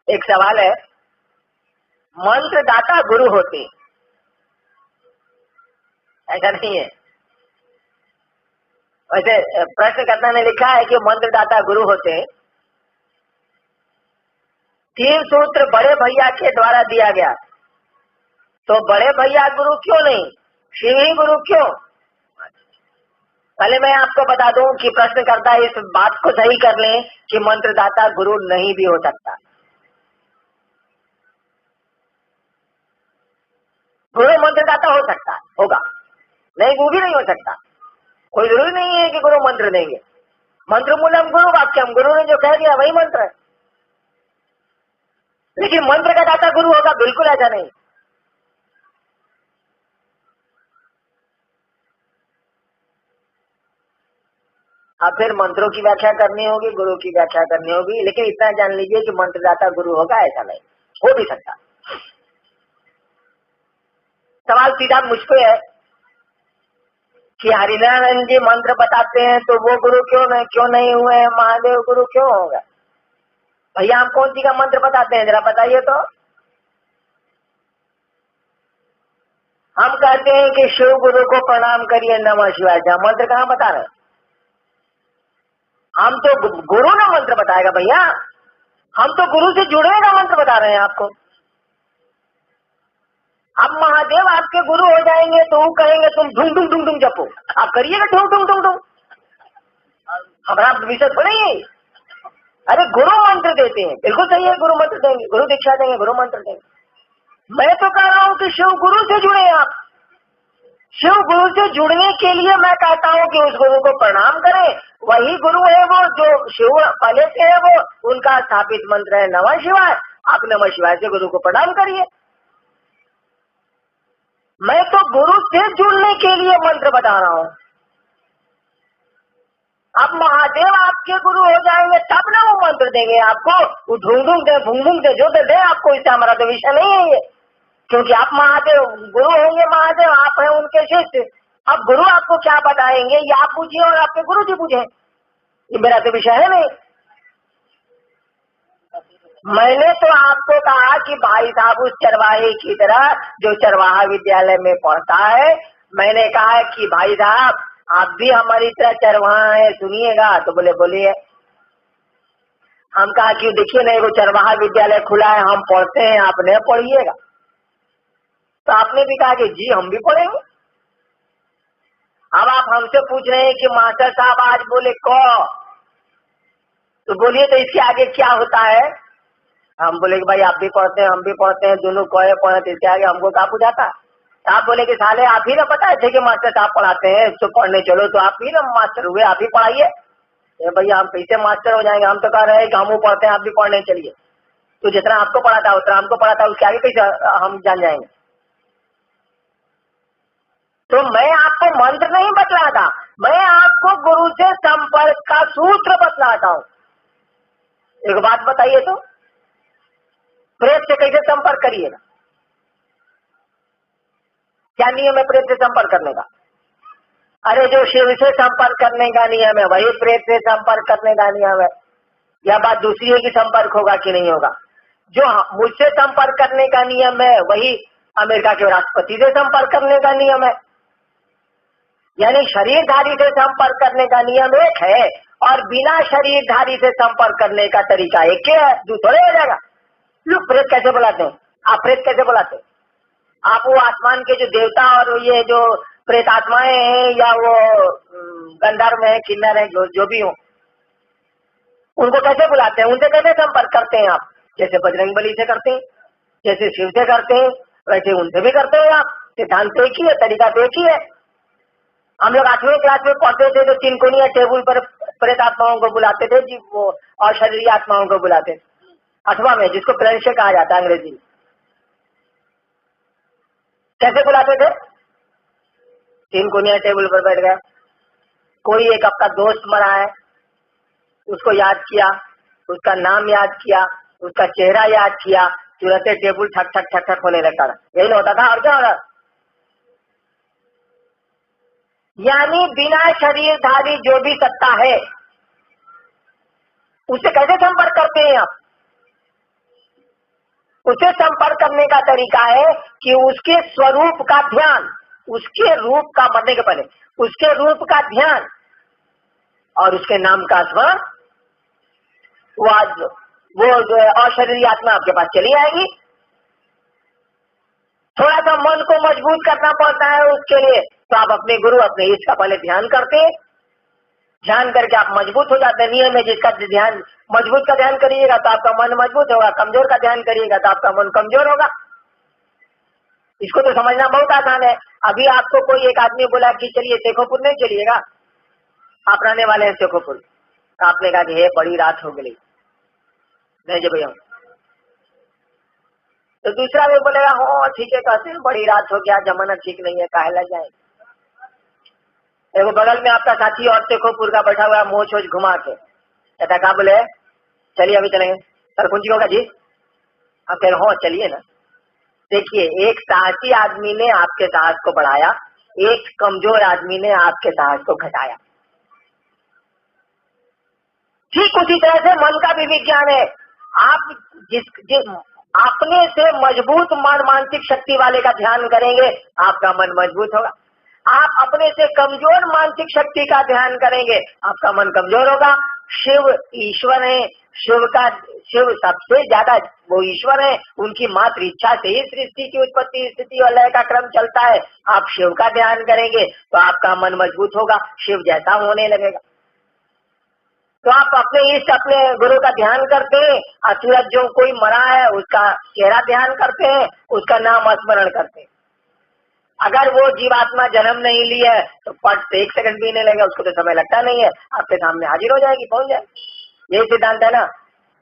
एक सवाल है, मंत्र दाता गुरु होते, ऐसा नहीं है। वैसे प्रश्नकर्ता ने लिखा है कि मंत्र दाता गुरु होते। 3 सूत्र बड़े भैया के द्वारा दिया गया, तो बड़े भैया गुरु क्यों नहीं, शिव ही गुरु क्यों? पहले मैं आपको बता दूं कि प्रश्नकर्ता इस बात को सही कर लें कि मंत्रदाता गुरु नहीं भी हो सकता। गुरु मंत्रदाता हो सकता है, होगा, नहीं वो भी नहीं हो सकता। कोई जरूरी नहीं है कि गुरु मंत्र देंगे। मंत्र मूलम गुरु वाक्यम, गुरु ने जो कह दिया वही मंत्र है। लेकिन मंत्र का दाता गुरु होगा, बिल्कुल ऐसा नहीं। अब फिर मंत्रों की व्याख्या करनी होगी, गुरु की व्याख्या करनी होगी, लेकिन इतना जान लीजिए कि मंत्रदाता गुरु होगा ऐसा नहीं, हो भी सकता। सवाल सीधा मुझ पे है कि हरिनारायण जी मंत्र बताते हैं तो वो गुरु क्यों नहीं हुए, महादेव गुरु क्यों होगा? भैया हम कौन सी का मंत्र बताते हैं, जरा बताइए तो। हम कहते हैं कि शिव गुरु को प्रणाम करिए, नमः शिवाय। मंत्र कहाँ बता रहे हैं? हम तो गुरु ना मंत्र बताएगा भैया, हम तो गुरु से जुड़ने का मंत्र बता रहे हैं आपको। अब महादेव आपके गुरु हो जाएंगे तो वो कहेंगे तुम ढूंढ ढूंढ ढूंढ ढूंढ जपो, आप करिएगा ढूंढ ढूंढ ढूंढ ढूंढ, हमारा विषय थोड़ा ही। अरे गुरु मंत्र देते हैं, बिल्कुल सही है, गुरु मंत्र देंगे, गुरु दीक्षा देंगे, गुरु मंत्र देंगे। मैं तो कह रहा हूँ कि शिव गुरु से जुड़े आप। शिव गुरु से जुड़ने के लिए मैं कहता हूँ कि उस गुरु को प्रणाम करें, वही गुरु है वो जो शिव पहले से है, वो उनका स्थापित मंत्र है नमः शिवाय। आप नमः शिवाय से गुरु को प्रणाम करिए। मैं तो गुरु से जुड़ने के लिए मंत्र बता रहा हूँ। अब महादेव आपके गुरु हो जाएंगे तब ना वो मंत्र देंगे आपको, वो ढूंढ ढूंढ दे, भूंग भूंग दे, जो दे आपको। इससे हमारा तो विषय नहीं है ये, क्योंकि आप महादेव गुरु होंगे, महादेव आप हैं उनके शिष्य। अब गुरु आपको क्या बताएंगे ये आप पूछिए और आपके गुरु जी पूछे, ये मेरा तो विषय है नहीं। मैंने तो आपको कहा कि भाई साहब उस चरवाहे की तरह जो चरवाहा विद्यालय में पढ़ता है, मैंने कहा कि भाई साहब आप भी हमारी तरह चरवाहा है, सुनिएगा। तो बोले बोलिए। हम कहा कि देखिए ना, वो चरवाहा विद्यालय खुला है, हम पढ़ते हैं, आप नहीं पढ़िएगा। तो आपने भी कहा कि जी हम भी पढ़ेंगे। अब आप हमसे पूछ रहे हैं कि मास्टर साहब आज बोले क, तो बोलिए तो इसके आगे क्या होता है? हम बोले कि भाई आप भी पढ़ते हैं, हम भी पढ़ते हैं, दोनों कहे पढ़ते, इसके आगे हमको क्या पूछाता? आप बोले कि साले आप ही ना बताए थे कि मास्टर साहब पढ़ाते हैं, तो पढ़ने चलो, तो आप ही ना मास्टर हुए, आप ही पढ़ाइए। भैया हम कैसे मास्टर हो जाएंगे? हम तो कह रहे हैं कि हम पढ़ते हैं, आप भी पढ़ने चलिए। तो जितना आपको पढ़ाता उतना हमको पढ़ाता, उसके आगे कैसे हम जान जाएंगे? तो मैं आपको मंत्र नहीं बतलाता, मैं आपको गुरु से संपर्क का सूत्र बतलाता हूँ। एक बात बताइए तो, प्रेत से कैसे संपर्क करिएगा? क्या नियम है प्रेत से संपर्क करने का? अरे जो शिव से संपर्क करने का नियम है वही प्रेत से संपर्क करने का नियम है। यह बात दूसरी है कि संपर्क होगा कि नहीं होगा। जो मुझसे संपर्क करने का नियम है वही अमेरिका के राष्ट्रपति से संपर्क करने का नियम है। यानी शरीरधारी से संपर्क करने का नियम एक है और बिना शरीरधारी से संपर्क करने का तरीका एक है, दूसरे हो जाएगा। लोग प्रेत कैसे बुलाते हैं? आप प्रेत कैसे बुलाते हैं? आप वो आसमान के जो देवता और ये जो प्रेत आत्माएं हैं या वो गंधर्व है, किन्नर है, जो भी हो, उनको कैसे बुलाते हैं? उनसे कैसे संपर्क करते हैं आप? जैसे बजरंग बली से करते हैं, जैसे शिव से करते हैं, वैसे उनसे भी करते हैं आप। सिद्धांत एक ही है, तरीका तो एक ही है। हम लोग 8वीं क्लास में पढ़ते थे तो 3 कोनिया टेबल पर प्रेत आत्माओं को बुलाते थे जी, वो और शरीरी आत्माओं को बुलाते थे 8वां में, जिसको प्लेनशे कहा जाता है अंग्रेजी में। कैसे बुलाते थे? 3 कोनिया टेबल पर बैठ गया, कोई एक आपका दोस्त मरा है, उसको याद किया, उसका नाम याद किया, उसका चेहरा याद किया, तुरंत टेबल ठक ठक ठक ठक होने लगता था। यही ना होता था, और क्या होता? यानी बिना शरीरधारी जो भी सत्ता है उससे कैसे संपर्क करते हैं आप? उससे संपर्क करने का तरीका है कि उसके स्वरूप का ध्यान, उसके रूप का मरने के पहले उसके रूप का ध्यान और उसके नाम का स्मरण। वो अशरीरी आत्मा आपके पास चली आएगी। थोड़ा सा मन को मजबूत करना पड़ता है उसके लिए, तो आप अपने गुरु अपने ईश का पहले ध्यान करते हैं, ध्यान करके आप मजबूत हो जाते हैं। नियम है जिसका ध्यान मजबूत का ध्यान करिएगा तो आपका मन मजबूत होगा, कमजोर का ध्यान करिएगा तो आपका मन कमजोर होगा। इसको तो समझना बहुत आसान है। अभी आपको कोई एक आदमी बोला कि चलिए शेखोपुर नहीं चलिएगा, आप रहने वाले हैं शेखोपुर, तो आपने कहा कि हे बड़ी रात हो गई, नहीं जी भैया, तो दूसरा भी बोलेगा हो ठीक है, कहते हैं बड़ी रात हो गया, जमाना ठीक नहीं है, काहे लग जाए। देखो बगल में आपका साथी और शेखोपुर का बैठा हुआ मोह छोछ घुमा के कहता कहा बोले चलिए अभी चलेंगे, सरपंच होगा जी, आप कह रहे हो चलिए ना। देखिए एक साहसी आदमी ने आपके साहस को बढ़ाया, एक कमजोर आदमी ने आपके साहस को घटाया। ठीक उसी तरह से मन का भी विज्ञान है। आप जिस अपने से मजबूत मन मानसिक शक्ति वाले का ध्यान करेंगे आपका मन मजबूत होगा। आप अपने से कमजोर मानसिक शक्ति का ध्यान करेंगे आपका मन कमजोर होगा। शिव ईश्वर है, शिव सबसे ज्यादा वो ईश्वर है, उनकी मात्र इच्छा से ही सृष्टि की उत्पत्ति स्थिति और लय का क्रम चलता है। आप शिव का ध्यान करेंगे तो आपका मन मजबूत होगा, शिव जैसा होने लगेगा। तो आप अपने इष्ट अपने गुरु का ध्यान करते हैं, अतुरत जो कोई मरा है उसका चेहरा ध्यान करते हैं, उसका नाम स्मरण करते हैं। अगर वो जीवात्मा जन्म नहीं ली है तो पट से 1 सेकंड भी नहीं लगेगा, उसको तो समय लगता नहीं है, आपके सामने हाजिर हो जाएगी, पहुंच जाएगी। यही सिद्धांत है ना।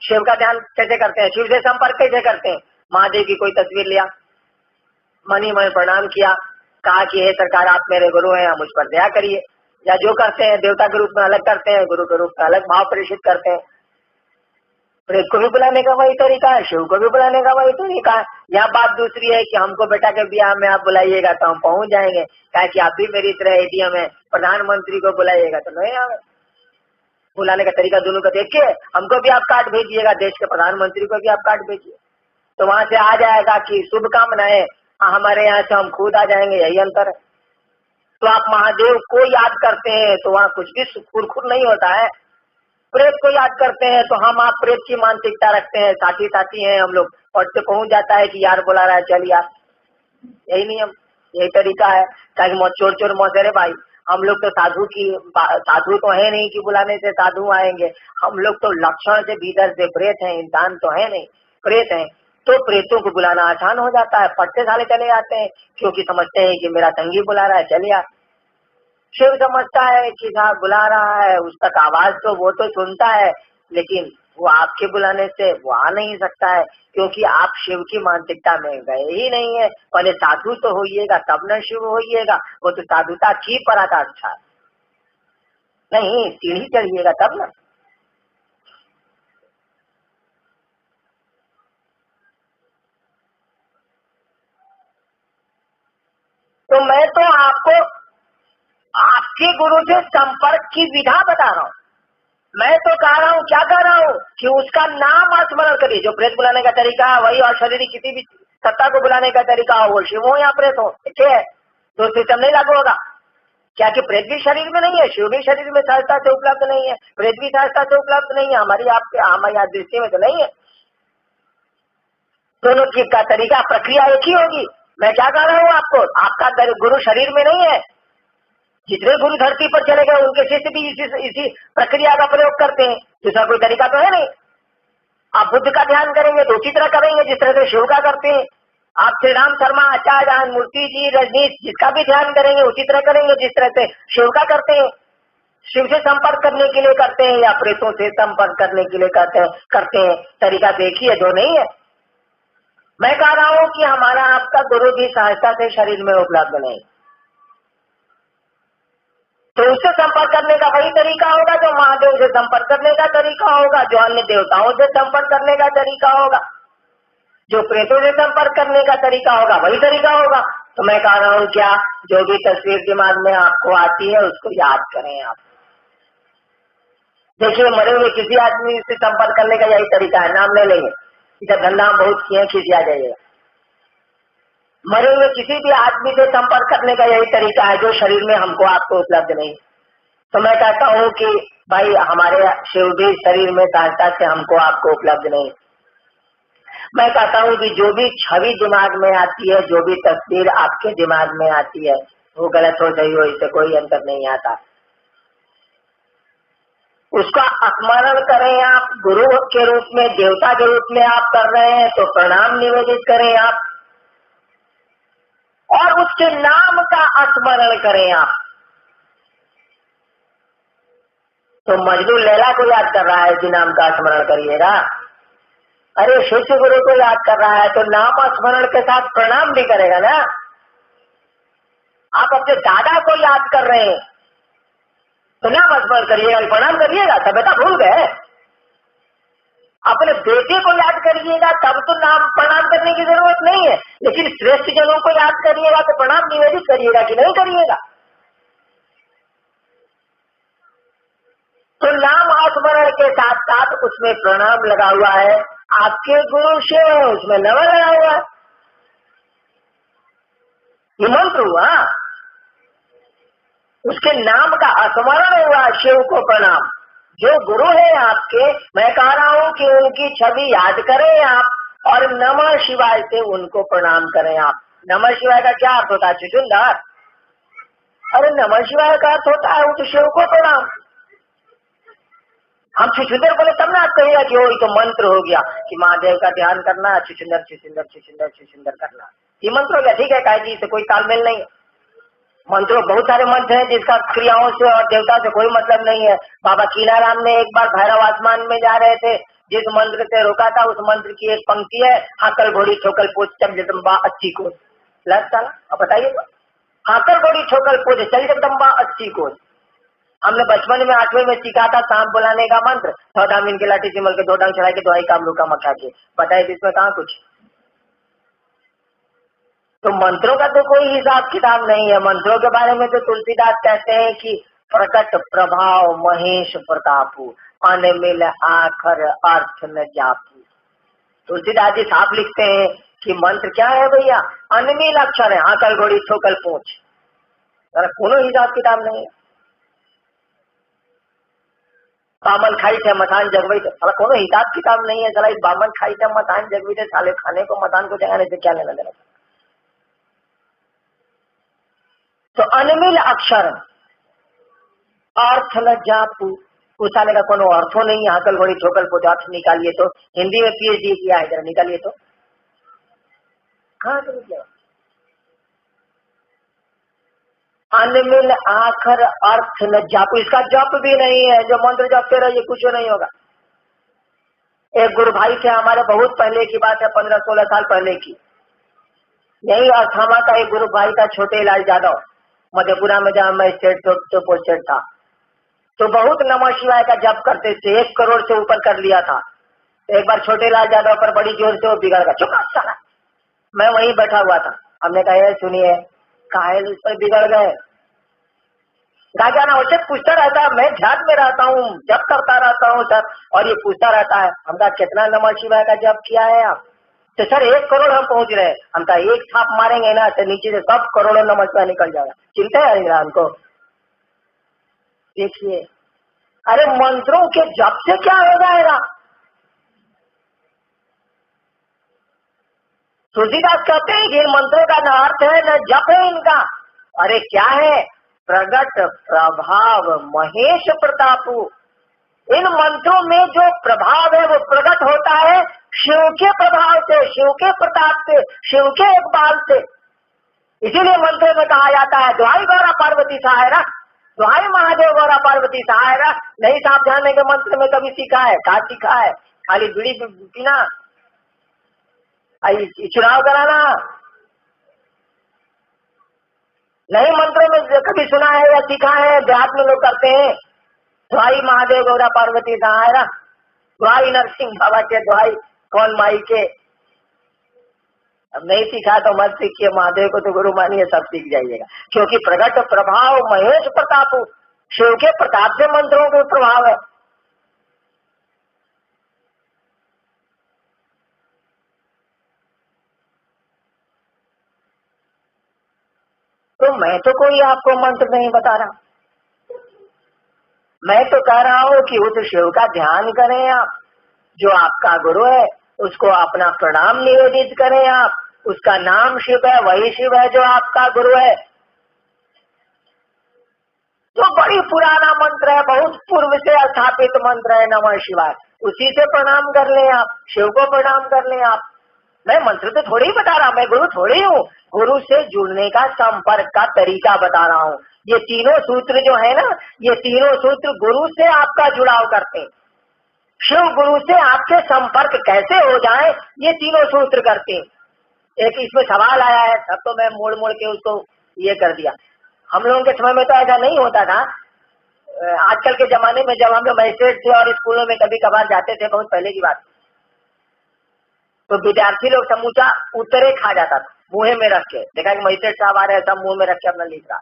शिव का ध्यान कैसे करते हैं, शिव से संपर्क कैसे करते हैं। महादेव की कोई तस्वीर लिया, मनी मन प्रणाम किया, कहा कि हे सरकार आप मेरे गुरु हैं, आप मुझ पर दया करिए। या जो करते हैं देवता के रूप में अलग करते हैं, गुरु के रूप में अलग भाव प्रेषित करते हैं। प्रेत को भी बुलाने का वही तरीका है, शिव को भी बुलाने का वही तरीका है। यहाँ बात दूसरी है कि हमको बेटा के ब्याह में आप बुलाइएगा तो हम पहुंच जाएंगे, क्या कि आप भी मेरी तरह एटीएम है, प्रधानमंत्री को बुलाइएगा तो नहीं आवे। बुलाने का तरीका दोनों का देखिए, हमको भी आप कार्ड भेजिएगा, देश के प्रधानमंत्री को भी आप कार्ड भेजिए, तो वहां से आ जाएगा कि शुभकामनाएं, हमारे यहाँ से हम खुद आ जाएंगे, यही अंतर है। तो आप महादेव को याद करते हैं तो वहाँ कुछ भी खुरखुर नहीं होता है। प्रेत को याद करते हैं तो हम आप प्रेत की मानसिकता रखते हैं, साथी साथी हैं हम लोग, और से पहुंच जाता है कि यार बुला रहा है चल यार, यही नियम, यही तरीका है। ताकि चोर चोर मौसेरे भाई, हम लोग तो साधु तो है नहीं कि बुलाने से साधु आएंगे, हम लोग तो लक्षण से भीतर से प्रेत हैं, इंसान तो है नहीं, प्रेत हैं। तो प्रेतों को बुलाना आसान हो जाता है, पट्टे साले चले जाते हैं, क्योंकि समझते हैं कि मेरा संगी बुला रहा है चलिए। शिव समझता है कि साहब बुला रहा है, उस तक आवाज तो वो तो सुनता है, लेकिन वो आपके बुलाने से वो आ नहीं सकता है, क्योंकि आप शिव की मानसिकता में गए ही नहीं है। पहले साधु तो होइएगा तब न शिव होइएगा, वो तो साधुता की पराकाष्ठा नहीं, सीढ़ी चढ़िएगा तब न। तो मैं तो आपको आपके गुरु से संपर्क की विधा बता रहा हूँ। मैं तो कह रहा हूँ, क्या कह रहा हूँ कि उसका नाम स्मरण करिए। जो प्रेत बुलाने का तरीका है वही और शरीर किसी भी सत्ता को बुलाने का तरीका हो, वो शिव हो या प्रेत हो, ठीक है, तो सिस्टम नहीं लागू होगा। क्या कि प्रेत भी शरीर में नहीं है, शिव भी शरीर में सहजता से उपलब्ध नहीं है, प्रेत भी सहजता से उपलब्ध नहीं है, हमारी दृष्टि में तो नहीं है। दोनों की का तरीका प्रक्रिया एक ही होगी। मैं क्या कह रहा हूँ आपको, आपका गुरु शरीर में नहीं है, जितने गुरु धरती पर चले गए उनके शिष्य भी इसी प्रक्रिया का प्रयोग करते हैं, दूसरा कोई तरीका तो है नहीं। आप बुद्ध का ध्यान करेंगे तो उसी तरह करेंगे जिस तरह से शिव का करते हैं। आप श्री राम शर्मा, आचार्य, मूर्ति जी, रजनीश, जिसका भी ध्यान करेंगे उसी तरह करेंगे जिस तरह से शिव का करते हैं। शिव से संपर्क करने के लिए करते हैं या प्रेतों से संपर्क करने के लिए करते हैं, तरीका तो एक ही है, जो नहीं है। मैं कह रहा हूँ कि हमारा आपका गुरु भी सहजता से शरीर में उपलब्ध नहीं, तो उससे संपर्क करने का वही तरीका होगा जो महादेव से संपर्क करने का तरीका होगा, जो अन्य देवताओं से संपर्क करने का तरीका होगा, जो प्रेतों से संपर्क करने का तरीका होगा, वही तरीका होगा। तो मैं कह रहा हूँ क्या, जो भी तस्वीर दिमाग में आपको आती है उसको याद करें। आप देखिए मरे हुए किसी आदमी से संपर्क करने का यही तरीका है, नाम ले लेंगे, इधर धंधा हम बहुत किए, खिसिया जाइएगा। मरे हुए किसी भी आदमी से संपर्क करने का यही तरीका है जो शरीर में हमको आपको उपलब्ध नहीं। तो मैं कहता हूँ कि भाई हमारे शिव भी शरीर में सहायता से हमको आपको उपलब्ध नहीं। मैं कहता हूँ कि जो भी छवि दिमाग में आती है, जो भी तस्वीर आपके दिमाग में आती है, वो गलत हो सही हो, इससे कोई अंतर नहीं आता। उसका स्मरण करें आप, गुरु के रूप में, देवता के रूप में आप कर रहे हैं तो प्रणाम निवेदित करें आप, और उसके नाम का स्मरण करें आप। तो मजनू लैला को याद कर रहा है कि नाम का स्मरण करिएगा। अरे शिष्य गुरु को याद कर रहा है तो नाम स्मरण के साथ प्रणाम भी करेगा ना। आप अपने दादा को याद कर रहे हैं तो नाम स्मरण करिएगा, प्रणाम करिएगा, सभ्यता भूल गए। अपने बेटे को याद करिएगा तब तो नाम प्रणाम करने की जरूरत नहीं है, लेकिन श्रेष्ठ जनों को याद करिएगा तो प्रणाम निवेदित करिएगा कि नहीं करिएगा। तो नाम स्मरण के साथ साथ उसमें प्रणाम लगा हुआ है, आपके गुरु से उसमें नमन लगा हुआ है, ये मंत्र हुआ। उसके नाम का स्मरण हुआ, शिव को प्रणाम। जो गुरु है आपके, मैं कह रहा हूं कि उनकी छवि याद करें आप और नमः शिवाय से उनको प्रणाम करें आप। नमः शिवाय का क्या अर्थ होता है? छुछुंदर। अरे नमः शिवाय का अर्थ होता है वो तो शिव को प्रणाम। हम छुछुंदर बोले तब ना आप कहिएगा कि वो तो मंत्र हो गया कि महादेव का ध्यान करना, छुछुंदर छुछुंदर छुछुंदर छुछुंदर करना, ये मंत्र हो गया। ठीक है, काहे जी इससे कोई तालमेल नहीं है। मंत्रों बहुत सारे मंत्र हैं जिसका क्रियाओं से और देवता से कोई मतलब नहीं है। बाबा कीनाराम ने एक बार भैरव आसमान में जा रहे थे, जिस मंत्र से रोका था उस मंत्र की एक पंक्ति है, हाकल घोड़ी ठोकल पोच चल जगदम्बा अच्छी कोच। लग चला, अब बताइए, हाकल घोड़ी ठोकल पोच चल जगदम्बा अच्छी कोच। हमने बचपन में 8वीं में सीखा था सांप बुलाने का मंत्र, 14 दिन के लाठी सिमल के 2 डांग चढ़ा के दुआई काम रुका मखा के। बताइए इसमें कहाँ कुछ। तो मंत्रों का तो कोई हिसाब किताब नहीं है। मंत्रों के बारे में तो तुलसीदास कहते हैं कि प्रकट प्रभाव महेश प्रतापु, अनमिल आखर अर्थ न जापू। तुलसीदास जी साफ लिखते हैं कि मंत्र क्या है भैया? अनमिल अक्षर है, हाकल घोड़ी ठोकल पूछ, कोनो हिसाब किताब नहीं है। बामन खाई थे मथान जगवई थे, साला कोनो हिसाब किताब नहीं है। साला बामन खाई थे मथान जगवी थे, साले खाने को मथान को जगाने से क्या लेना देना। तो अनमिल अक्षर अर्थ न जापू, पूछाने का कोनो अर्थो नहीं है। हाकल घोड़ी ठोकल पोच अर्थ निकालिए तो, हिंदी में PhD किया है, जरा निकालिए तो कहाँ से निकलेगा? अनमिल आखर अर्थ न जापू, इसका जप भी नहीं है। जो मंत्र जपते रहिए कुछ नहीं होगा। एक गुरु भाई थे हमारे, बहुत पहले की बात है, 15-16 साल पहले की। यही अस्थामा का एक गुरु भाई था, छोटे लाल यादव, मधेपुरा में जहाँ मैं स्टेट तो पोस्टेड था। तो बहुत नमः शिवाय का जप करते थे, 1 करोड़ से ऊपर कर लिया था। एक बार छोटे लाल यादव पर बड़ी जोर से वो बिगड़ गया। चुप साला, मैं वहीं बैठा हुआ था। हमने कहा सुनिए, काहे इस पर बिगड़ गए? राजा ना उसे पूछता रहता है, मैं ध्यान में रहता हूँ, जप करता रहता हूँ सर, और ये पूछता रहता है। हम कहा कितना नमः शिवाय का जप किया है आप? तो सर 1 करोड़ हम पहुंच रहे हैं। हम कहा एक छाप मारेंगे ना तो नीचे से सब करोड़ों नमः शिवाय निकल जाएगा। चिंता है हमको। देखिए, अरे मंत्रों के जप से क्या हो जाएगा? तुलसीदास कहते हैं कि इन मंत्रों का न अर्थ है न जप है इनका। अरे क्या है? प्रगट प्रभाव महेश प्रतापु। इन मंत्रों में जो प्रभाव है वो प्रकट होता है शिव के प्रभाव से, शिव के प्रताप से, शिव के इकबाल से। इसीलिए मंत्रों में कहा जाता है दुहाई गौरा पार्वती सहायरा, दुहाई महादेव गौरा पार्वती सहायरा। नहीं साफ जानने के मंत्र में कभी सीखा है? कहा सीखा है? खाली बीड़ी पीना, चुनाव कराना नहीं। मंत्रों में कभी सुना है या सीखा है? देहात में लोग करते हैं, दुहाई महादेव गौरा पार्वती सहायरा, दुहाई नरसिंह बाबा के, दुहाई कौन माई के। अब नहीं सीखा तो मत सीखिए, महादेव को तो गुरु मानिए, सब सीख जाइएगा। क्योंकि प्रगट प्रभाव महेश प्रताप, शिव के प्रताप से मंत्रों के प्रभाव है। तो मैं तो कोई आपको मंत्र नहीं बता रहा, मैं तो कह रहा हूँ कि उस शिव का ध्यान करें आप, जो आपका गुरु है उसको अपना प्रणाम निवेदित करें आप, उसका नाम शिव है, वही शिव है जो आपका गुरु है। जो बड़ी पुराना मंत्र है, बहुत पूर्व से स्थापित मंत्र है नमः शिवाय, उसी से प्रणाम कर लें आप, शिव को प्रणाम कर लें आप। मैं मंत्र तो थोड़ी ही बता रहा, मैं गुरु थोड़ी हूँ, गुरु से जुड़ने का संपर्क का तरीका बता रहा हूँ। ये तीनों सूत्र जो है ना, ये तीनों सूत्र गुरु से आपका जुड़ाव करते हैं, शिव गुरु से आपके संपर्क कैसे हो जाए ये तीनों सूत्र करते हैं। एक इसमें सवाल आया है, सब तो मैं मोड़ मोड़ के उसको ये कर दिया। हम लोगों के समय में तो ऐसा नहीं होता था। आजकल के जमाने में जब हम लोग मजिस्ट्रेट थे और स्कूलों में कभी कभार जाते थे, बहुत पहले की बात, तो विद्यार्थी लोग समूचा उत्तरे खा जाता था मुंह में रख के। देखा कि मजिस्ट्रेट साहब आ रहे हैं, सब मुंह में रख के अपना लिख रहा,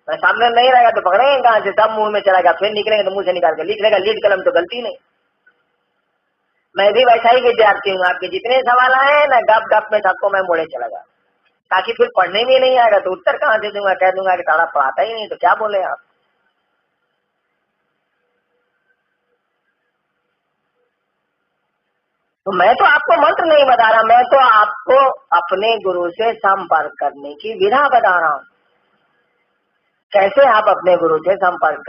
मैं सामने नहीं रहेगा तो पकड़ेंगे कहाँ से, सब मुंह में चला गया, फिर निकलेंगे तो मुंह से निकाल के लिख लेगा, लीड कलम तो गलती नहीं। मैं भी वैसा ही विद्यार्थी हूँ, आपके जितने सवाल आए हैं ना, गप गप में सबको मैं मोड़े चला गया, ताकि फिर पढ़ने में नहीं आएगा तो उत्तर कहाँ से दूंगा, कह दूंगा कि सारा पढ़ाता ही नहीं तो क्या बोले आप। तो मैं तो आपको मंत्र नहीं बता रहा, मैं तो आपको अपने गुरु से संपर्क करने की विधा बता रहा हूँ, कैसे आप अपने गुरु से संपर्क करें।